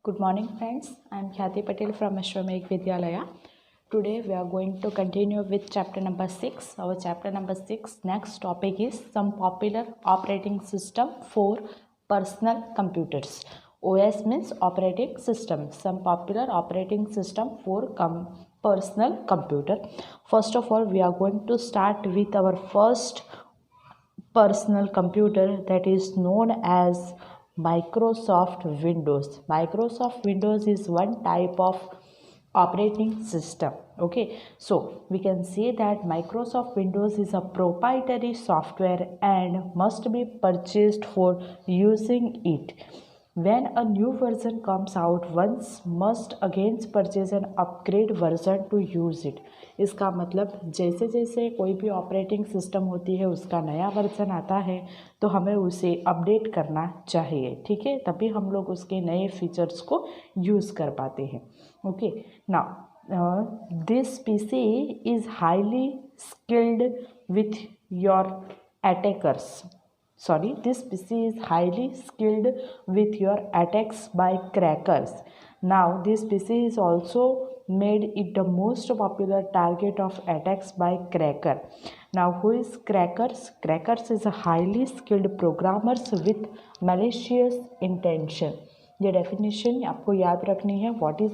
Good morning friends, I am Khyati Patel from Ashwamedh Vidyalaya. Today we are going to continue with chapter number 6. Our chapter number 6 next topic is some popular operating system for personal computers. OS means operating system, some popular operating system for personal computer. First of all, we are going to start with our first personal computer, that is known as Microsoft Windows. Microsoft Windows is one type of operating system. Okay, so we can say that Microsoft Windows is a proprietary software and must be purchased for using it. When a new version comes out, one must again purchase an upgrade version to use it. इसका मतलब जैसे जैसे कोई भी operating system होती है उसका नया वर्जन आता है तो हमें उसे अपडेट करना चाहिए, ठीक है, तभी हम लोग उसके नए फीचर्स को यूज़ कर पाते हैं. Okay, now this PC is highly skilled with your attackers. This PC is highly skilled with your attacks by crackers. Now this PC is also made it the most popular target of attacks by cracker. Now who is crackers? Crackers is a highly skilled programmers with malicious intention. ये definition आपको याद रखनी है. What is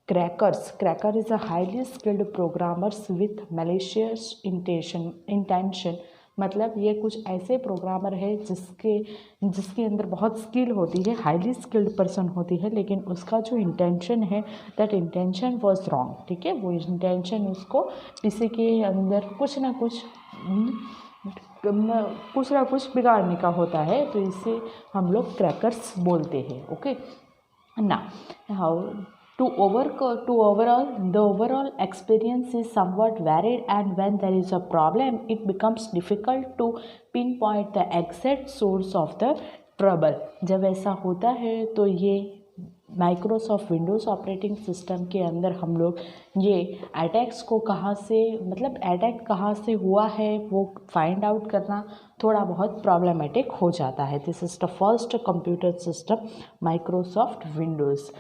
crackers? Cracker is a highly skilled programmers with malicious intention. मतलब ये कुछ ऐसे programmer है जिसके अंदर बहुत स्किल होती है, हाईली स्किल्ड पर्सन होती है, लेकिन उसका जो इंटेंशन है दैट इंटेंशन वाज रॉन्ग. ठीक है, वो इंटेंशन उसको किसी के अंदर कुछ ना कुछ बिगाड़ने का होता है, तो इसे हम लोग क्रैकर्स बोलते हैं. ओके, ना how the overall experience is somewhat varied, and when there is a problem it becomes difficult to pinpoint the exact source of the trouble. जब ऐसा होता है तो ये माइक्रोसॉफ्ट विंडोज़ ऑपरेटिंग सिस्टम के अंदर हम लोग ये अटैक्स को कहाँ से, मतलब अटैक कहाँ से हुआ है वो फाइंड आउट करना थोड़ा बहुत प्रॉब्लमेटिक हो जाता है. This is the first computer system Microsoft Windows.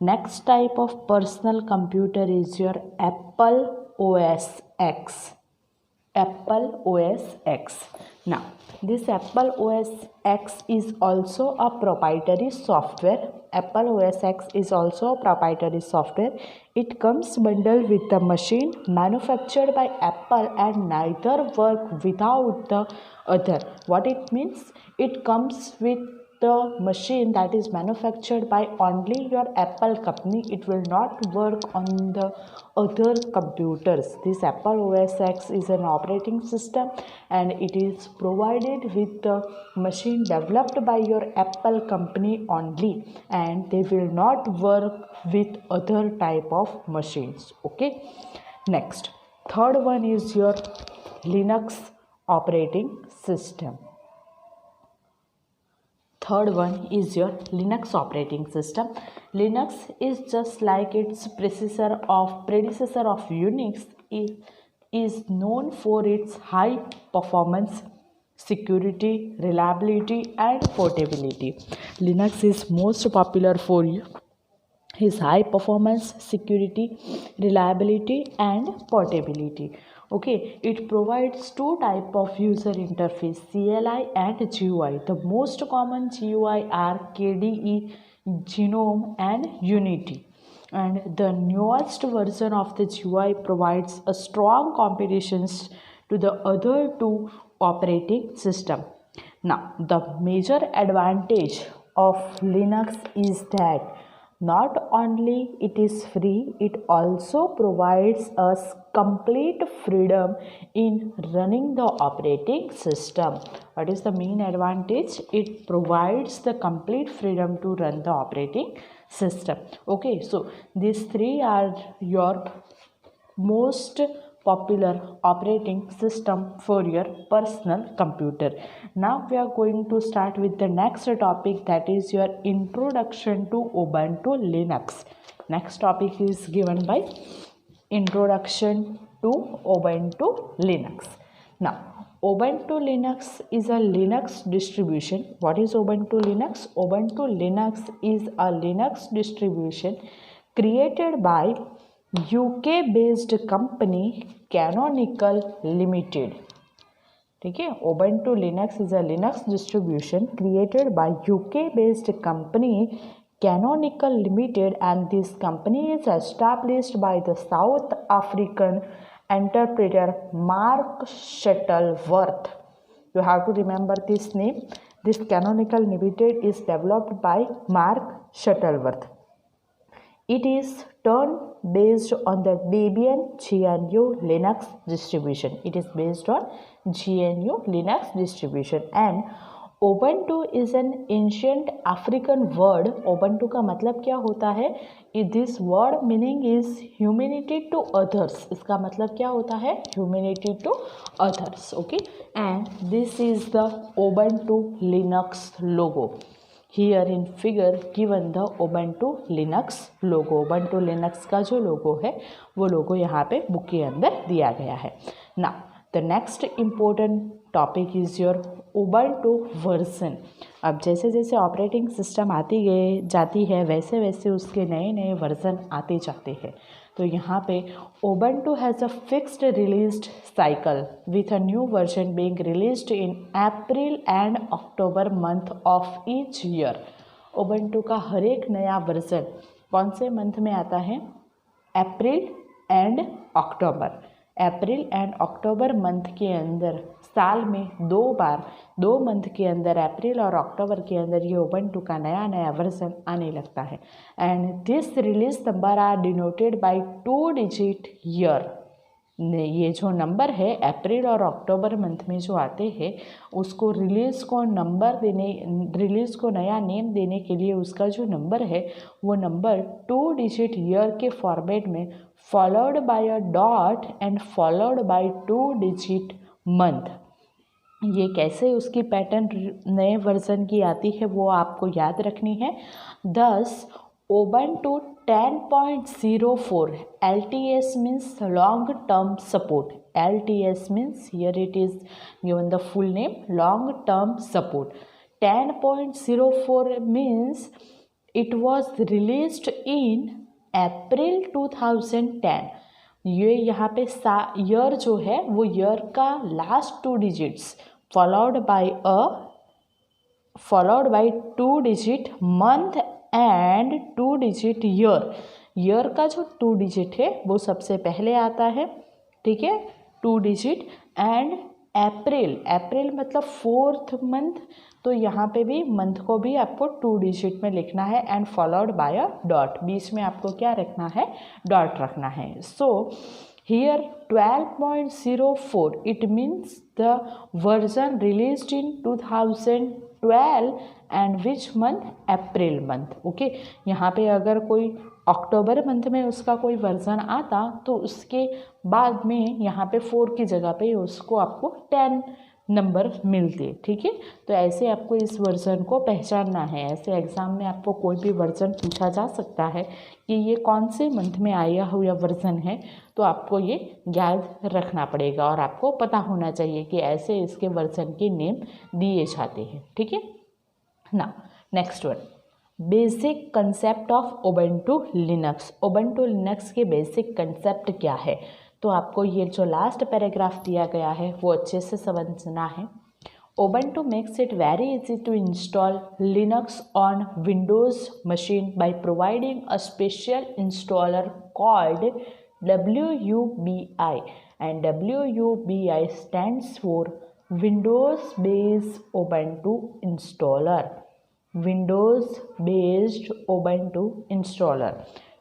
Next type of personal computer is your Apple OS X. Apple OS X. Now, this Apple OS X is also a proprietary software. Apple OS X is also a proprietary software. It comes bundled with the machine manufactured by Apple and neither work without the other. What it means? It comes with the machine that is manufactured by only your Apple company. It will not work on the other computers. This Apple OS X is an operating system and it is provided with the machine developed by your Apple company only, and they will not work with other type of machines. Okay, next, third one is your Linux operating system. Third one is your Linux operating system. Linux is just like its predecessor of Unix, is known for its high performance, security, reliability and portability. Linux is most popular for his high performance, security, reliability and portability. Okay, it provides two type of user interface, CLI and GUI. The most common GUI are KDE, GNOME and Unity. And the newest version of the GUI provides a strong competitions to the other two operating system. Now, the major advantage of Linux is that not only it is free, it also provides us complete freedom in running the operating system. What is the main advantage? It provides the complete freedom to run the operating system. Okay, so these three are your most popular operating system for your personal computer. Now we are going to start with the next topic, that is your introduction to Ubuntu Linux. Next topic is given by introduction to Ubuntu Linux. Now Ubuntu Linux is a Linux distribution. What is Ubuntu Linux? Ubuntu Linux is a Linux distribution created by UK based company Canonical Limited. ठीक है, Ubuntu Linux is a Linux distribution created by UK based company Canonical Limited, and this company is established by the South African entrepreneur Mark Shuttleworth. You have to remember this name. This Canonical Limited is developed by Mark Shuttleworth. It is based on the Debian GNU Linux distribution. It is based on GNU Linux distribution. And Ubuntu is an ancient African word. Ubuntu का मतलब क्या होता है? This word meaning is humanity to others. इसका मतलब क्या होता है? Humanity to others. Okay, and this is the Ubuntu Linux logo. Here in figure given the Ubuntu Linux logo. Ubuntu Linux का जो लोगो है वो लोगो यहाँ पे बुक के अंदर दिया गया है. Now the next important topic is your Ubuntu version. अब जैसे जैसे ऑपरेटिंग सिस्टम आती जाती है वैसे वैसे उसके नए नए वर्जन आते जाते हैं. तो यहाँ पे Ubuntu has a fixed released cycle with a new version being released in April and October month of each year. Ubuntu का हर एक नया वर्जन कौन से मंथ में आता है? April and October. April and October month के अंदर साल में 2 बार 2 मंथ के अंदर अप्रैल और अक्टूबर के अंदर ये Ubuntu का नया नया वर्जन आने लगता है. And this release number are denoted by 2 digit year. ये जो नंबर है अप्रैल और अक्टूबर मंथ में जो आते हैं उसको रिलीज़ को नया नेम देने के लिए उसका जो नंबर है वो नंबर 2 डिजिट ईयर के फॉर्मेट में followed by a dot and followed bye 2 digit month. ये कैसे उसकी पैटर्न नए वर्जन की आती है वो आपको याद रखनी है. दस Ubuntu 10.04 LTS means long term support. LTS means here it is given the full name long term support. 10.04 means it was released in April 2010. ये यहाँ पे ईयर जो है वो ईयर का last 2 digits followed by 2 digit month and 2 digit year. Year का जो 2 digit है वो सबसे पहले आता है. ठीक है, 2 डिजिट एंड अप्रैल मतलब 4th मंथ. तो यहाँ पे भी मंथ को भी आपको 2 डिजिट में लिखना है and followed by a dot. बीच में आपको क्या रखना है? डॉट रखना है. So here 12.04 it means the version released in 2012 and which month? April month. Okay, यहाँ पे अगर कोई अक्टूबर मंथ में उसका कोई वर्जन आता तो उसके बाद में यहाँ पे 4 की जगह पे उसको आपको 10 नंबर मिलते. ठीक है, तो ऐसे आपको इस वर्जन को पहचानना है. ऐसे एग्ज़ाम में आपको कोई भी वर्जन पूछा जा सकता है कि ये कौन से मंथ में आया हुआ वर्जन है, तो आपको ये याद रखना पड़ेगा और आपको पता होना चाहिए कि ऐसे इसके वर्जन के नेम दिए जाते हैं. ठीक है ना. Next one, basic concept of Ubuntu Linux. Ubuntu Linux के बेसिक कंसेप्ट क्या है? तो आपको ये जो लास्ट पैराग्राफ दिया गया है वो अच्छे से समझना है. Ubuntu makes it very easy to install Linux on Windows machine by providing a special installer called WUBI, and WUBI stands for Windows Based Ubuntu Installer. Windows Based Ubuntu Installer.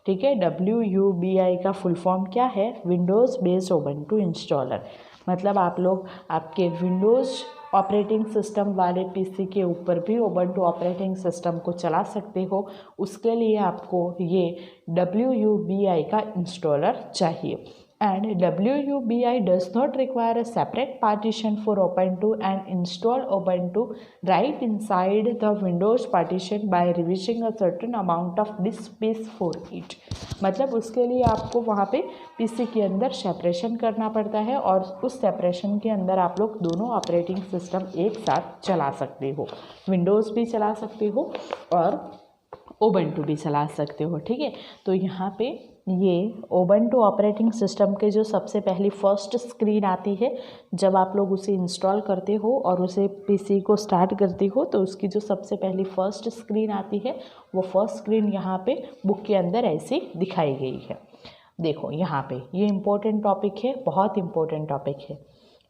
ठीक है, WUBI का full form क्या है? Windows based Ubuntu installer. मतलब आप लोग आपके Windows operating system वाले पीसी के ऊपर भी Ubuntu ऑपरेटिंग सिस्टम को चला सकते हो. उसके लिए आपको ये WUBI का इंस्टॉलर चाहिए. and WUBI does not require a separate partition for Ubuntu and install Ubuntu right inside the Windows partition by revising a certain amount of disk space for it. मतलब उसके लिए आपको वहाँ पे पीसी के अंदर सेपरेशन करना पड़ता है और उस सेपरेशन के अंदर आप लोग दोनों ऑपरेटिंग सिस्टम एक साथ चला सकते हो, विंडोज़ भी चला सकते हो और Ubuntu भी चला सकते हो, ठीक है। तो यहाँ पे ये Ubuntu ऑपरेटिंग सिस्टम के जो सबसे पहली फर्स्ट स्क्रीन आती है जब आप लोग उसे इंस्टॉल करते हो और उसे पीसी को स्टार्ट करते हो, तो उसकी जो सबसे पहली फर्स्ट स्क्रीन आती है वो फर्स्ट स्क्रीन यहाँ पे बुक के अंदर ऐसी दिखाई गई है। देखो यहाँ पे ये इम्पोर्टेंट टॉपिक है, बहुत इम्पोर्टेंट टॉपिक है।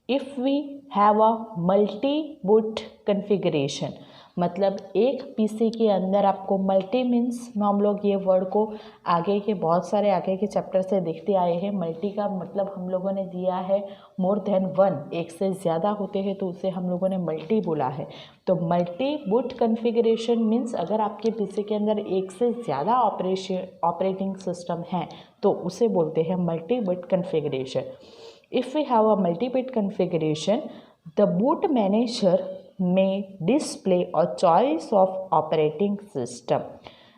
If we have a multi boot configuration, मतलब एक पीसी के अंदर आपको मल्टी मीन्स हम लोग ये वर्ड को आगे के चैप्टर से देखते आए हैं। मल्टी का मतलब हम लोगों ने दिया है मोर देन वन, एक से ज़्यादा होते हैं तो उसे हम लोगों ने मल्टी बोला है। तो मल्टी बूट कन्फिगरेशन मीन्स अगर आपके पीसी के अंदर एक से ज़्यादा ऑपरेटिंग सिस्टम है तो उसे बोलते हैं multi boot configuration. If we have a multi-bit configuration, the boot manager may display a choice of operating system.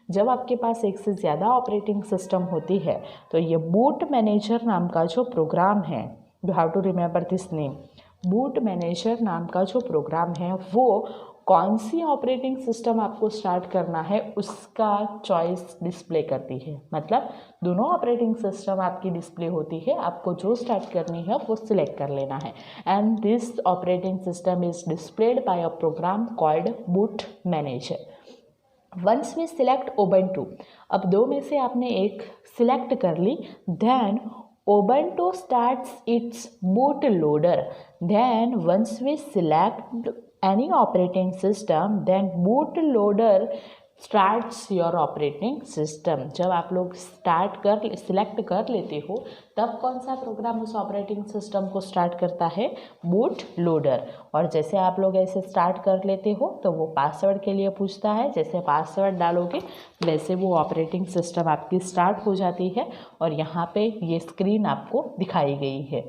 जब आपके पास एक से ज़्यादा ऑपरेटिंग सिस्टम होती है तो ये बूट मैनेजर नाम का जो प्रोग्राम है, you have to remember this name, boot manager नाम का जो प्रोग्राम है वो कौन सी ऑपरेटिंग सिस्टम आपको स्टार्ट करना है उसका चॉइस डिस्प्ले करती है। मतलब दोनों ऑपरेटिंग सिस्टम आपकी डिस्प्ले होती है, आपको जो स्टार्ट करनी है वो सिलेक्ट कर लेना है। And this operating system is displayed by a program called boot manager. Once we select Ubuntu, अब दो में से आपने एक सिलेक्ट कर ली, then Ubuntu starts its boot loader. Then once we select any operating system, then boot loader starts your operating system. जब आप लोग सिलेक्ट कर लेते हो तब कौन सा प्रोग्राम उस ऑपरेटिंग सिस्टम को स्टार्ट करता है, बूट लोडर। और जैसे आप लोग ऐसे स्टार्ट कर लेते हो तो वो पासवर्ड के लिए पूछता है, जैसे पासवर्ड डालोगे वैसे वो ऑपरेटिंग सिस्टम आपकी स्टार्ट हो जाती है और यहाँ पे ये स्क्रीन आपको दिखाई गई है।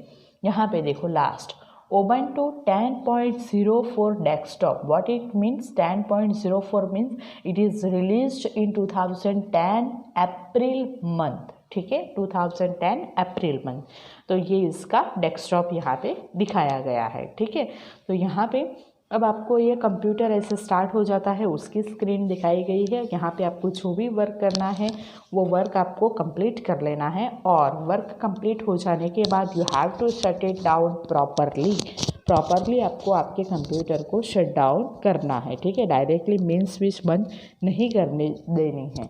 यहाँ पे देखो last Ubuntu 10.04 desktop. What it means? 10.04 means it is released in 2010 April month. ठीक है, 2010 अप्रैल मंथ। तो ये इसका डेस्कटॉप यहाँ पे दिखाया गया है। ठीक है, तो यहाँ पे अब आपको ये कंप्यूटर ऐसे स्टार्ट हो जाता है, उसकी स्क्रीन दिखाई गई है। यहाँ पे आपको जो भी वर्क करना है वो वर्क आपको कंप्लीट कर लेना है और वर्क कंप्लीट हो जाने के बाद you have to shut it down properly आपको आपके कंप्यूटर को शट डाउन करना है। ठीक है, डायरेक्टली मेन स्विच बंद नहीं करने देनी है।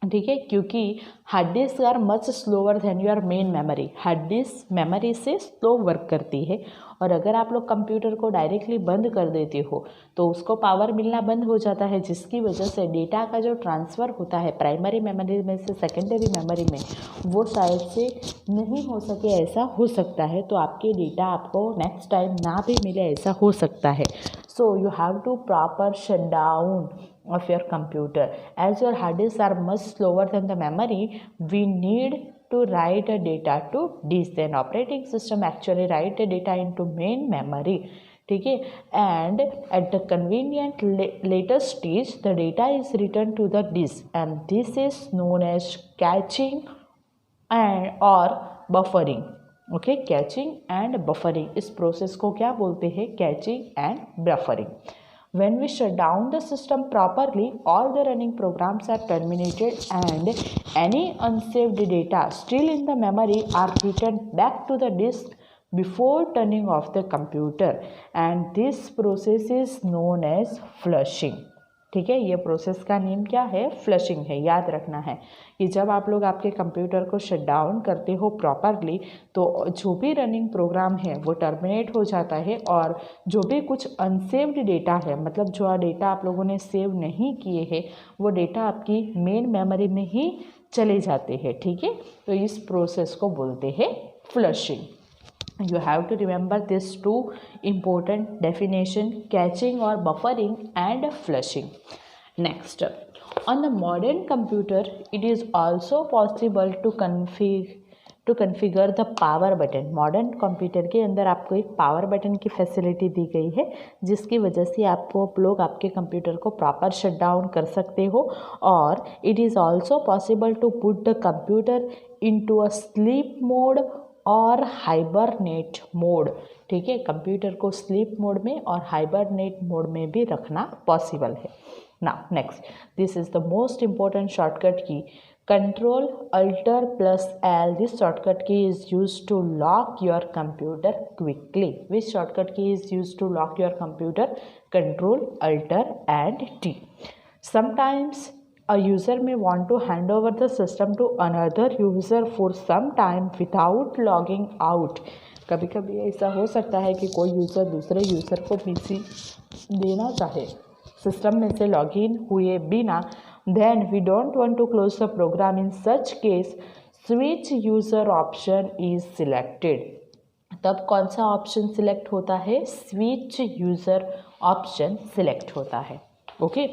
ठीक है, क्योंकि hard disk are much slower than your main memory. Hard disk memory से स्लो वर्क करती है और अगर आप लोग कंप्यूटर को डायरेक्टली बंद कर देते हो तो उसको पावर मिलना बंद हो जाता है, जिसकी वजह से डेटा का जो ट्रांसफ़र होता है प्राइमरी मेमोरी में से सेकेंडरी मेमोरी में वो शायद से नहीं हो सके, ऐसा हो सकता है। तो आपके डेटा आपको नेक्स्ट टाइम ना भी मिले, ऐसा हो सकता है। So you have to proper shut down of your computer. As your hard disks are much slower than the memory, we need to write a data to disk. Then operating system actually write the data into main memory. ठीक है, and at the convenient later stage the data is returned to the disk and this is known as caching and or buffering. Okay, catching and buffering, इस process को क्या बोलते हैं, catching and buffering. When we shut down the system properly, all the running programs are terminated and any unsaved data still in the memory are written back to the disk before turning off the computer, and this process is known as flushing. ठीक है, ये process का name क्या है, flushing है। याद रखना है कि जब आप लोग आपके कंप्यूटर को शट डाउन करते हो प्रॉपरली तो जो भी रनिंग प्रोग्राम है वो टर्मिनेट हो जाता है और जो भी कुछ अनसेव्ड डेटा है, मतलब जो डेटा आप लोगों ने सेव नहीं किए हैं वो डेटा आपकी मेन मेमोरी में ही चले जाते हैं। ठीक है, तो इस प्रोसेस को बोलते हैं flushing. You have to remember these two important definition, caching or buffering and flushing. Next, on the modern computer, it is also possible to to configure the power button. Modern computer के अंदर आपको एक power button की facility दी गई है, जिसकी वजह से आप लोग आपके कंप्यूटर को प्रॉपर शट डाउन कर सकते हो। और it is also possible to put the computer into a sleep mode और हाइबरनेट मोड। ठीक है, कंप्यूटर को स्लीप मोड में और हाइबरनेट मोड में भी रखना पॉसिबल है। Now next, this is the most important shortcut की, Control Alt plus L. This shortcut key is used to lock your computer quickly. Which shortcut key is used to lock your computer? Control Alt and T. Sometimes a user may want to hand over the system to another user for some time without logging out. कभी कभी ऐसा हो सकता है कि कोई user दूसरे user को पीसी देना चाहे सिस्टम में से लॉगिन हुए बिना। Then we don't want to close the program. In such case, switch user option is selected. तब कौन सा ऑप्शन सिलेक्ट होता है? स्विच यूज़र ऑप्शन सिलेक्ट होता है। Okay,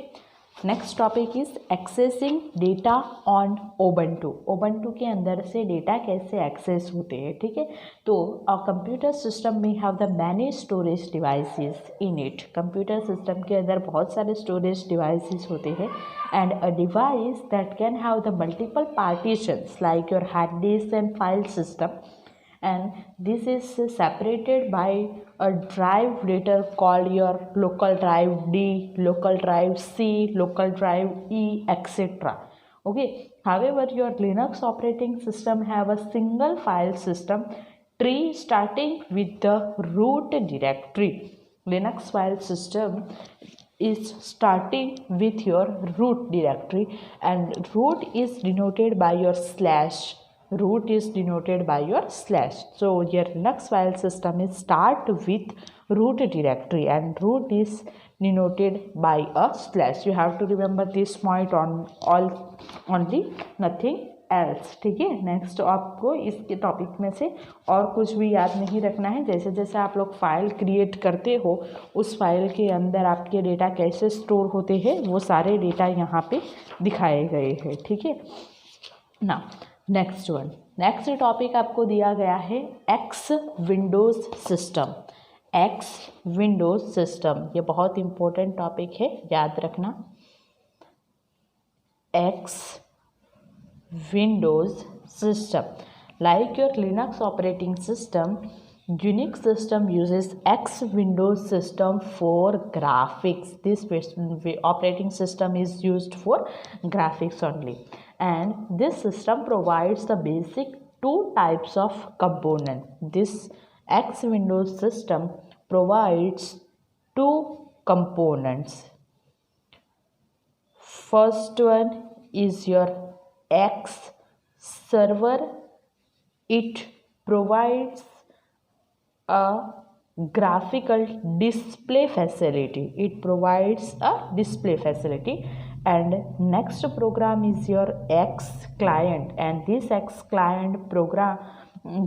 next topic is accessing data on Ubuntu. Ubuntu के अंदर से डेटा कैसे एक्सेस होते हैं। ठीक है, तो अ कंप्यूटर सिस्टम में have the many storage devices in it. Computer system के अंदर बहुत सारे स्टोरेज डिवाइसेस होते हैं and a device that can have the multiple partitions like your hard disk and file system, and this is separated by a drive later called your local drive D, local drive C, local drive E, etc. Okay, however your Linux operating system have a single file system tree starting with the root directory. Linux file system is starting with your root directory and root is denoted by your slash. Root is denoted by your slash. So your Linux file system is start with root directory and root is denoted by a slash. You have to remember this point on all only, nothing else. ठीक है, next आपको इसके topic में से और कुछ भी याद नहीं रखना है। जैसे जैसे आप लोग फाइल क्रिएट करते हो, उस फाइल के अंदर आपके डेटा कैसे स्टोर होते हैं वो सारे डेटा यहाँ पे दिखाए गए हैं। ठीक है ना, नेक्स्ट वन, नेक्स्ट टॉपिक आपको दिया गया है x Windows system. X Windows system ये बहुत इम्पोर्टेंट टॉपिक है, याद रखना। X Windows system, like your Linux operating system, Unix system uses X Windows system for graphics. This operating system is used for graphics only, and this system provides the basic two types of component. This X Windows system provides two components. First one is your X server. It provides a graphical display facility. It provides a display facility. And next program is your X client, and this X client program,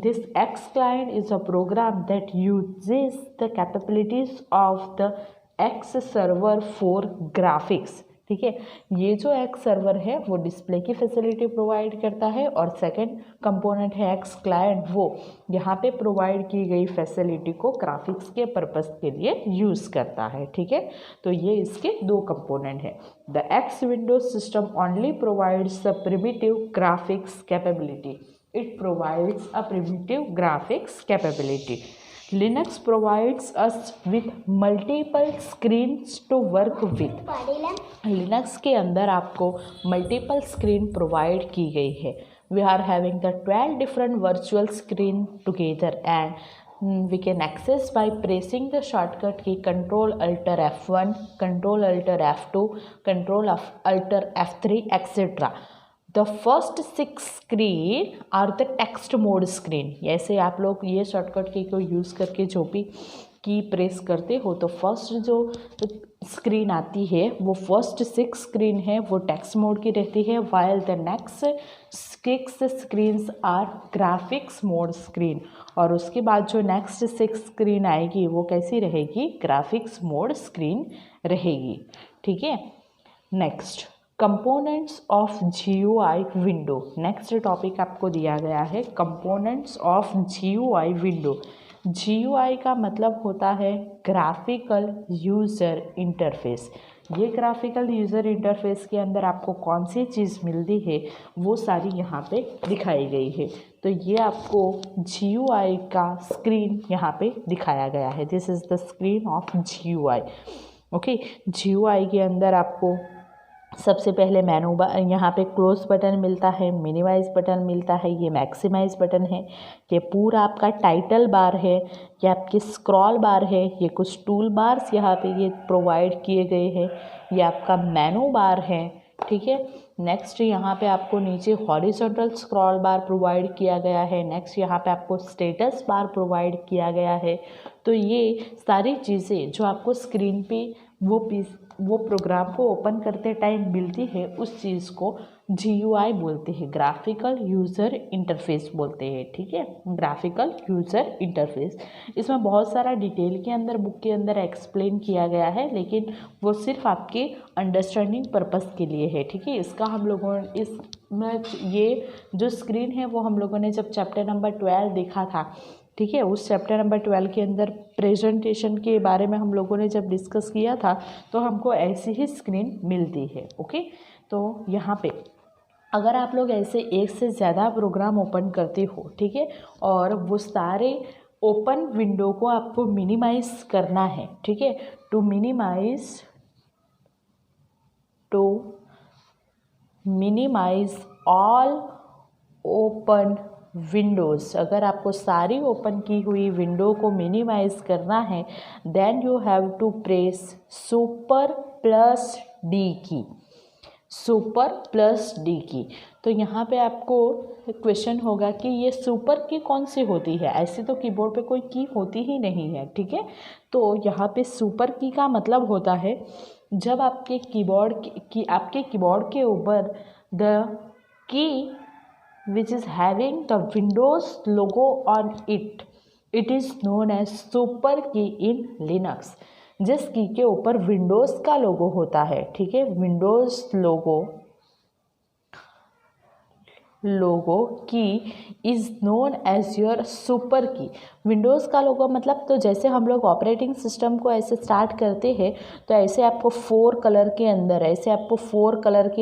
this X client is a program that uses the capabilities of the X server for graphics. ठीक है, ये जो x server है वो display की facility provide करता है और सेकंड कंपोनेंट है एक्स क्लाइंट, वो यहाँ पे प्रोवाइड की गई फैसिलिटी को ग्राफिक्स के पर्पस के लिए यूज़ करता है। ठीक है, तो ये इसके दो कंपोनेंट है। The x Windows system only provides the primitive graphics capability. It provides a primitive graphics capability. Linux provides us with multiple screens to work with. Linux के अंदर आपको multiple screen provide की गई है. We are having the 12 different virtual screen together and we can access by pressing the shortcut key Control Alt F1, Control Alt F2, Control Alt F3, etc. The first 6 screen are the text mode screen. ऐसे आप लोग ये shortcut की को use करके जो भी की प्रेस करते हो तो फर्स्ट जो स्क्रीन आती है वो फर्स्ट 6 स्क्रीन है वो टेक्स्ट मोड की रहती है, while the next 6 screens are graphics mode screen. और उसके बाद जो नेक्स्ट 6 स्क्रीन आएगी वो कैसी रहेगी? ग्राफिक्स मोड स्क्रीन रहेगी। ठीक है, next components of GUI window. Next topic आपको दिया गया है components of GUI window. GUI का मतलब होता है ग्राफिकल यूज़र इंटरफेस। ये ग्राफिकल यूज़र इंटरफेस के अंदर आपको कौन सी चीज़ मिलती है वो सारी यहाँ पे दिखाई गई है। तो ये आपको GUI का स्क्रीन यहाँ पे दिखाया गया है। This is the screen of GUI। Okay, GUI के अंदर आपको सबसे पहले मेनू बार, यहाँ पे क्लोज बटन मिलता है, मिनिमाइज बटन मिलता है, ये मैक्सिमाइज बटन है, ये पूरा आपका टाइटल बार है, ये आपकी स्क्रॉल बार है, ये कुछ टूल बार्स यहाँ पे ये प्रोवाइड किए गए हैं, ये आपका मेनू बार है। ठीक है, नेक्स्ट यहाँ पे आपको नीचे हॉरिजॉन्टल स्क्रॉल बार प्रोवाइड किया गया है। नेक्स्ट यहाँ पे आपको स्टेटस बार प्रोवाइड किया गया है। तो ये सारी चीज़ें जो आपको स्क्रीन पे वो प्रोग्राम को ओपन करते टाइम मिलती है उस चीज़ को GUI बोलते हैं, ग्राफिकल यूज़र इंटरफेस बोलते हैं। ठीक है, ग्राफिकल यूज़र इंटरफेस। इसमें बहुत सारा डिटेल के अंदर बुक के अंदर एक्सप्लेन किया गया है, लेकिन वो सिर्फ आपके अंडरस्टैंडिंग पर्पस के लिए है। ठीक है, इसका हम लोगों इसमें ये जो स्क्रीन है वो हम लोगों ने जब चैप्टर नंबर 12 देखा था, ठीक है, उस चैप्टर नंबर 12 के अंदर प्रेजेंटेशन के बारे में हम लोगों ने जब डिस्कस किया था तो हमको ऐसी ही स्क्रीन मिलती है। ओके, तो यहाँ पे अगर आप लोग ऐसे एक से ज़्यादा प्रोग्राम ओपन करते हो, ठीक है, और वो सारे ओपन विंडो को आपको मिनिमाइज करना है। ठीक है, to minimize all open windows, अगर आपको सारी ओपन की हुई विंडो को मिनिमाइज करना है then you have to press super plus D key, super plus D key. तो यहाँ पे आपको क्वेश्चन होगा कि ये सुपर की कौन सी होती है, ऐसी तो कीबोर्ड पे कोई की होती ही नहीं है। ठीक है, तो यहाँ पे सुपर की का मतलब होता है जब आपके कीबोर्ड के ऊपर the key which is having the Windows logo on it, it is known as super key in Linux। जिस की के ऊपर विंडोज़ का लोगो होता है, ठीक है, Windows logo key is known as your super key. Windows का लोगो मतलब, तो जैसे हम लोग ऑपरेटिंग सिस्टम को ऐसे स्टार्ट करते हैं तो ऐसे आपको 4 कलर के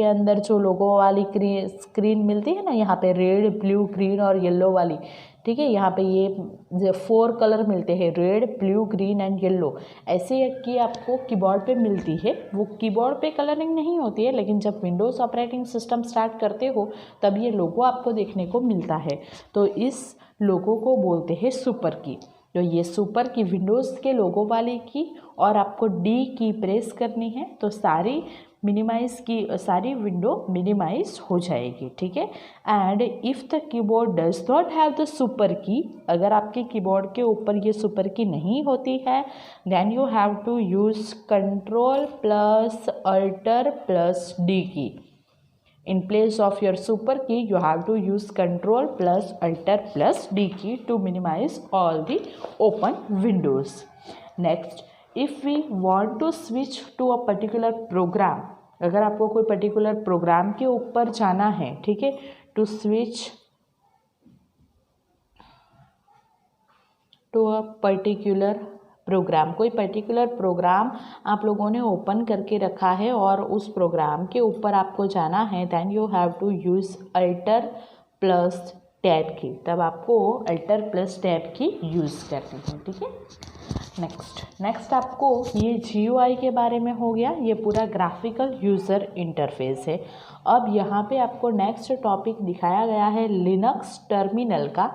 अंदर जो लोगो वाली स्क्रीन मिलती है ना, यहाँ पे रेड, ब्लू, ग्रीन और येलो वाली। ठीक है, यहाँ पे ये 4 कलर मिलते हैं, red, blue, green and yellow. ऐसे कि आपको कीबोर्ड पे मिलती है, वो कीबोर्ड पे कलरिंग नहीं होती है, लेकिन जब विंडोज़ ऑपरेटिंग सिस्टम स्टार्ट करते हो तब ये लोगो आपको देखने को मिलता है। तो इस लोगो को बोलते हैं सुपर की। तो ये सुपर की विंडोज़ के लोगो वाली की, और आपको डी की प्रेस करनी है तो सारी विंडो मिनिमाइज हो जाएगी। ठीक है, and if the keyboard does not have the super की, अगर आपके कीबोर्ड के ऊपर ये सुपर की नहीं होती है then you have to use control plus alter plus D key. In place of your super key, you have to use Control plus Alt plus D key to minimize all the open windows. Next, if we want to switch to a particular program, अगर आपको कोई particular programme के ऊपर जाना है, ठीक है, to switch to a particular program, कोई पर्टिकुलर प्रोग्राम आप लोगों ने ओपन करके रखा है और उस प्रोग्राम के ऊपर आपको जाना है, then you have to use alter plus tab key, तब आपको alter plus tab key use करनी है। ठीक है, नेक्स्ट आपको ये GUI के बारे में हो गया, ये पूरा ग्राफिकल यूज़र इंटरफेस है। अब यहाँ पे आपको नेक्स्ट टॉपिक दिखाया गया है लिनक्स टर्मिनल का,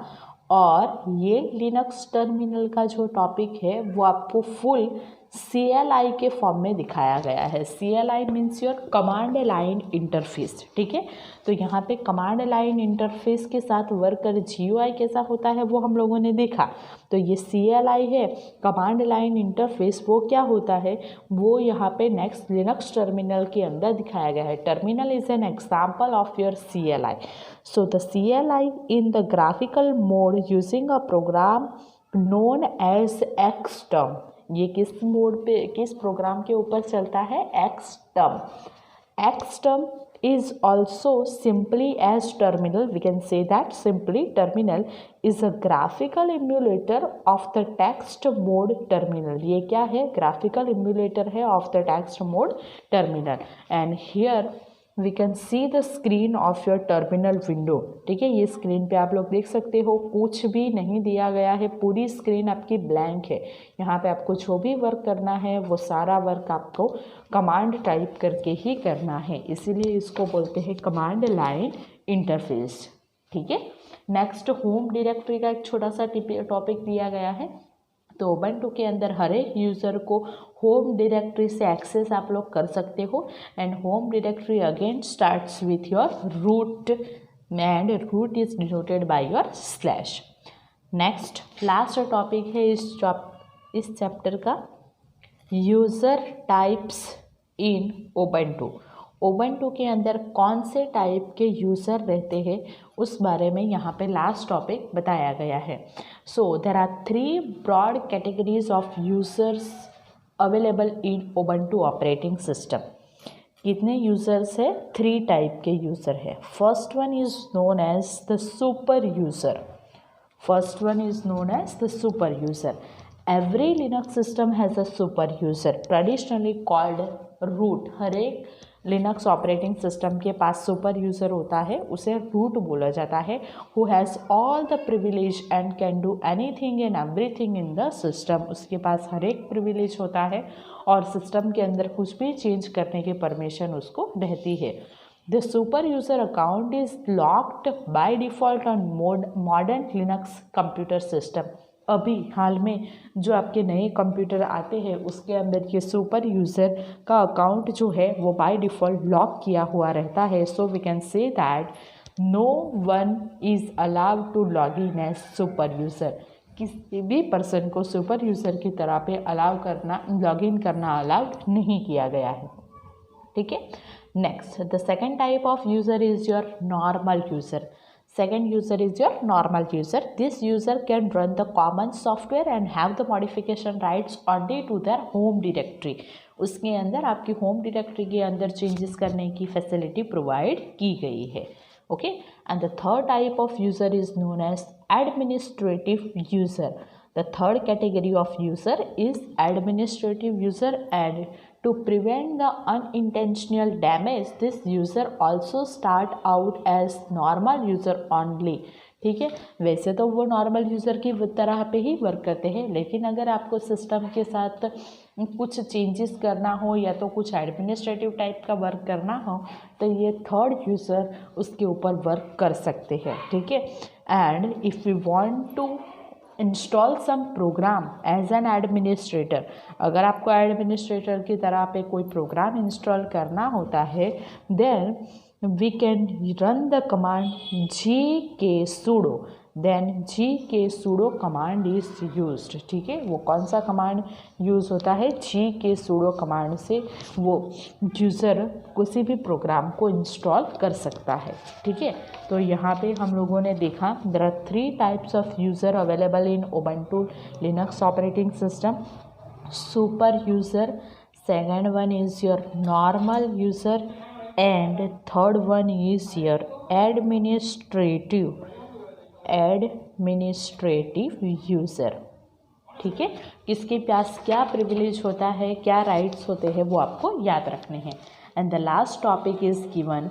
और ये लिनक्स टर्मिनल का जो टॉपिक है वो आपको फुल CLI के फॉर्म में दिखाया गया है। CLI means your command line interface. ठीक है, तो यहाँ पे कमांड लाइन इंटरफेस के साथ वर्कर GUI कैसा होता है वो हम लोगों ने देखा। तो ये CLI है, कमांड लाइन इंटरफेस, वो क्या होता है वो यहाँ पे नेक्स्ट लिनक्स टर्मिनल के अंदर दिखाया गया है। Terminal is an example of your CLI। So the CLI in the graphical mode using a program known as Xterm, ये किस मोड पे, किस प्रोग्राम के ऊपर चलता है, Xterm। X term is also simply as terminal. We can say that simply terminal is a graphical emulator of the text mode terminal. ये क्या है? graphical emulator है of the text mode terminal. And here we can see the screen of your terminal window. ठीक है, ये screen पे आप लोग देख सकते हो, कुछ भी नहीं दिया गया है, पूरी स्क्रीन आपकी ब्लैंक है. यहाँ पे आपको जो भी वर्क करना है वो सारा वर्क आपको कमांड टाइप करके ही करना है, इसीलिए इसको बोलते हैं कमांड लाइन इंटरफेस. ठीक है. नेक्स्ट, होम डायरेक्टरी का एक छोटा सा टॉपिक दिया गया है. तो उबंटू के अंदर हर एक यूज़र को होम डायरेक्टरी से एक्सेस आप लोग कर सकते हो. And home directory again starts with your root and root is denoted by your slash. Next last topic है इस चैप्टर का, user types in Ubuntu. Ubuntu के अंदर कौन से टाइप के यूज़र रहते हैं उस बारे में यहाँ पे लास्ट टॉपिक बताया गया है. So there are 3 broad categories of users available in Ubuntu operating system. कितने यूज़र्स है? 3 टाइप के यूज़र है. First one is known as the super user. First one is known as the super user. Every Linux system has a super user traditionally called root. हर एक Linux operating system के पास super user होता है, उसे root बोला जाता है. Who has all the privilege and can do anything and everything in the system. उसके पास हर एक प्रिविलेज होता है और सिस्टम के अंदर कुछ भी चेंज करने की परमिशन उसको रहती है. The super user account is locked by default on modern Linux computer system. अभी हाल में जो आपके नए कंप्यूटर आते हैं उसके अंदर ये सुपर यूज़र का अकाउंट जो है वो बाय डिफ़ॉल्ट लॉक किया हुआ रहता है. So we can say that no one is allowed to log in as super user. किसी भी पर्सन को सुपर यूज़र की तरह पे लॉग इन करना अलाउड नहीं किया गया है. ठीक है. Next, the second type of user is your normal user. Second user is your normal user. This user can run the common software and have the modification rights only to their home directory. उसके अंदर आपकी home directory के अंदर changes करने की facility provide की गई है. Okay. And the third type of user is known as administrative user. The third category of user is administrative user, and to prevent the unintentional damage, this user also start out as normal user only. ठीक है. वैसे तो वो normal user की तरह पे ही work करते हैं, लेकिन अगर आपको सिस्टम के साथ कुछ चेंजेस करना हो या तो कुछ एडमिनिस्ट्रेटिव टाइप का वर्क करना हो तो ये थर्ड यूज़र उसके ऊपर वर्क कर सकते हैं. ठीक है. And if you want to install some program as an administrator, अगर आपको एडमिनिस्ट्रेटर की तरह पे कोई प्रोग्राम इंस्टॉल करना होता है, then we can run the command gk-sudo. Then gk-sudo command is used. ठीक है. वो कौन सा कमांड यूज़ होता है? gk-sudo कमांड से वो यूज़र किसी भी प्रोग्राम को इंस्टॉल कर सकता है. ठीक है. तो यहाँ पे हम लोगों ने देखा there are 3 types of user available in Ubuntu Linux operating system. Super user, second one is your normal user, and third one is your administrative user. ठीक है. किसके पास क्या प्रिविलेज होता है, क्या राइट्स होते हैं, वो आपको याद रखने हैं. And the last topic is given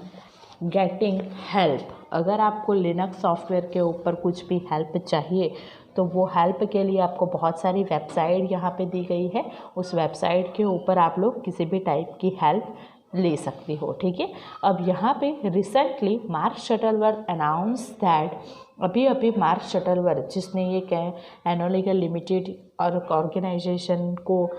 getting help. अगर आपको लिनक्स सॉफ्टवेयर के ऊपर कुछ भी हेल्प चाहिए तो वो हेल्प के लिए आपको बहुत सारी वेबसाइट यहाँ पे दी गई है. उस वेबसाइट के ऊपर आप लोग किसी भी टाइप की हेल्प ले सकते हो. ठीक है. अब यहाँ पे recently mark Shuttleworth announce that, अभी मार्क शटलवर्थ जिसने ये एनालिटिकल लिमिटेड और ऑर्गेनाइजेशन को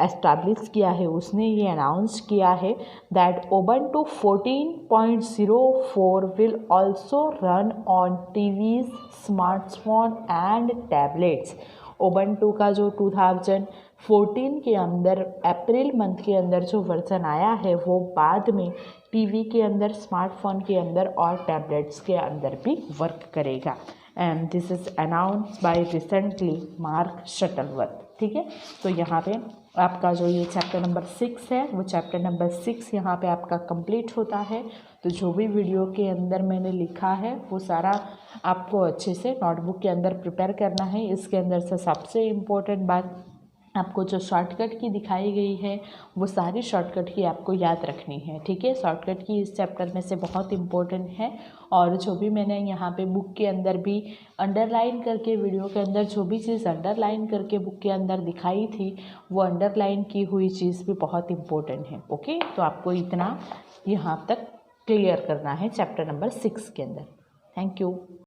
एस्टैब्लिश किया है, उसने ये अनाउंस किया है that Ubuntu 14.04 will also run on TVs, smartphone and tablets. Ubuntu का जो 2014 के अंदर अप्रैल मंथ के अंदर जो वर्जन आया है वो बाद में टीवी के अंदर, स्मार्टफोन के अंदर और टैबलेट्स के अंदर भी वर्क करेगा. And this is announce bye recently mark Shuttleworth. ठीक है. तो यहाँ पे आपका जो ये चैप्टर नंबर 6 है वो चैप्टर नंबर 6 यहाँ पे आपका कंप्लीट होता है। तो जो भी वीडियो के अंदर मैंने लिखा है वो सारा आपको अच्छे से नोटबुक के अंदर प्रिपेयर करना है। इसके अंदर से सबसे इम्पोर्टेंट बात आपको जो शॉर्टकट की दिखाई गई है वो सारी शॉर्टकट की आपको याद रखनी है, ठीक है। शॉर्टकट की इस चैप्टर में से बहुत इम्पोर्टेंट है। और जो भी मैंने यहाँ पे बुक के अंदर भी अंडरलाइन करके, वीडियो के अंदर जो भी चीज़ अंडरलाइन करके बुक के अंदर दिखाई थी वो अंडरलाइन की हुई चीज़ भी बहुत इम्पोर्टेंट है। ओके, तो आपको इतना यहाँ तक क्लियर करना है चैप्टर नंबर 6 के अंदर। Thank you.